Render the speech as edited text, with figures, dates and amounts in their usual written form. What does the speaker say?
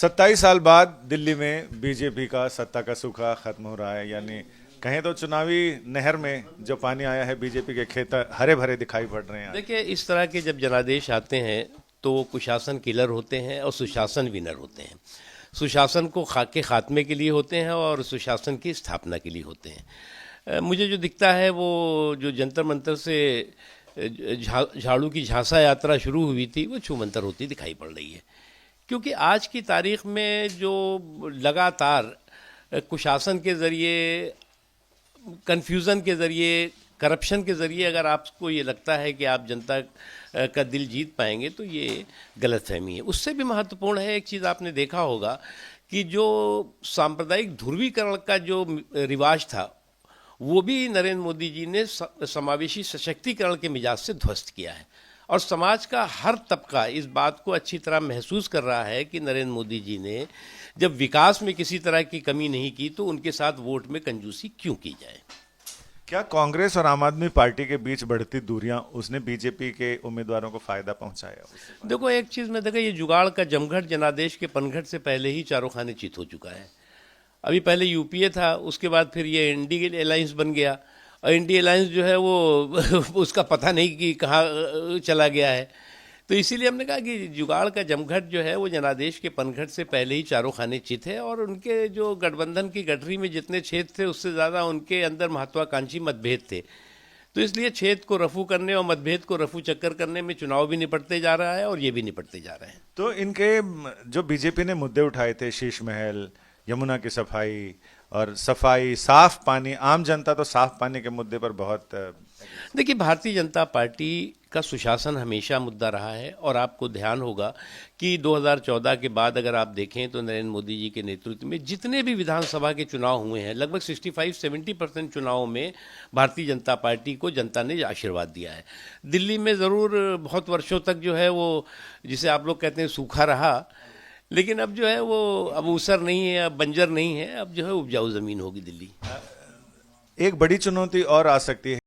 27 साल बाद दिल्ली में बीजेपी का सत्ता का सूखा खत्म हो रहा है, यानी कहें तो चुनावी नहर में जो पानी आया है, बीजेपी के खेत हरे भरे दिखाई पड़ रहे हैं। देखिए, इस तरह के जब जनादेश आते हैं तो वो कुशासन किलर होते हैं और सुशासन विनर होते हैं। सुशासन को के खात्मे के लिए होते हैं और सुशासन की स्थापना के लिए होते हैं। मुझे जो दिखता है वो जो जंतर मंतर से झाड़ू की झांसा यात्रा शुरू हुई थी वो छूमंतर होती दिखाई पड़ रही है, क्योंकि आज की तारीख में जो लगातार कुशासन के ज़रिए, कन्फ्यूज़न के ज़रिए, करप्शन के ज़रिए अगर आपको ये लगता है कि आप जनता का दिल जीत पाएंगे तो ये गलतफहमी है। उससे भी महत्वपूर्ण है, एक चीज़ आपने देखा होगा कि जो सांप्रदायिक ध्रुवीकरण का जो रिवाज था वो भी नरेंद्र मोदी जी ने समावेशी सशक्तिकरण के मिजाज से ध्वस्त किया है, और समाज का हर तबका इस बात को अच्छी तरह महसूस कर रहा है कि नरेंद्र मोदी जी ने जब विकास में किसी तरह की कमी नहीं की तो उनके साथ वोट में कंजूसी क्यों की जाए। क्या कांग्रेस और आम आदमी पार्टी के बीच बढ़ती दूरियां उसने बीजेपी के उम्मीदवारों को फायदा पहुंचाया? देखो, एक चीज़ में देखो, ये जुगाड़ का जमघट जनादेश के पनघट से पहले ही चारों खाने चित हो चुका है। अभी पहले यूपीए था, उसके बाद फिर ये इंडी अलायंस बन गया, और इंडी अलायंस जो है वो उसका पता नहीं कि कहाँ चला गया है। तो इसीलिए हमने कहा कि जुगाड़ का जमघट जो है वो जनादेश के पनघट से पहले ही चारों खाने चित है, और उनके जो गठबंधन की गठरी में जितने छेद थे उससे ज़्यादा उनके अंदर महत्वाकांक्षी मतभेद थे। तो इसलिए छेद को रफू करने और मतभेद को रफू चक्कर करने में चुनाव भी निपटते जा रहा है और ये भी निपटते जा रहे हैं। तो इनके जो बीजेपी ने मुद्दे उठाए थे, शीश महल, यमुना की सफाई और सफाई, साफ पानी, आम जनता तो साफ पानी के मुद्दे पर बहुत देखिए, भारतीय जनता पार्टी का सुशासन हमेशा मुद्दा रहा है, और आपको ध्यान होगा कि 2014 के बाद अगर आप देखें तो नरेंद्र मोदी जी के नेतृत्व में जितने भी विधानसभा के चुनाव हुए हैं, लगभग 65-70% चुनावों में भारतीय जनता पार्टी को जनता ने आशीर्वाद दिया है। दिल्ली में ज़रूर बहुत वर्षों तक जो है वो, जिसे आप लोग कहते हैं, सूखा रहा, लेकिन अब जो है वो अब ऊसर नहीं है, अब बंजर नहीं है, अब जो है उपजाऊ ज़मीन होगी दिल्ली। एक बड़ी चुनौती और आ सकती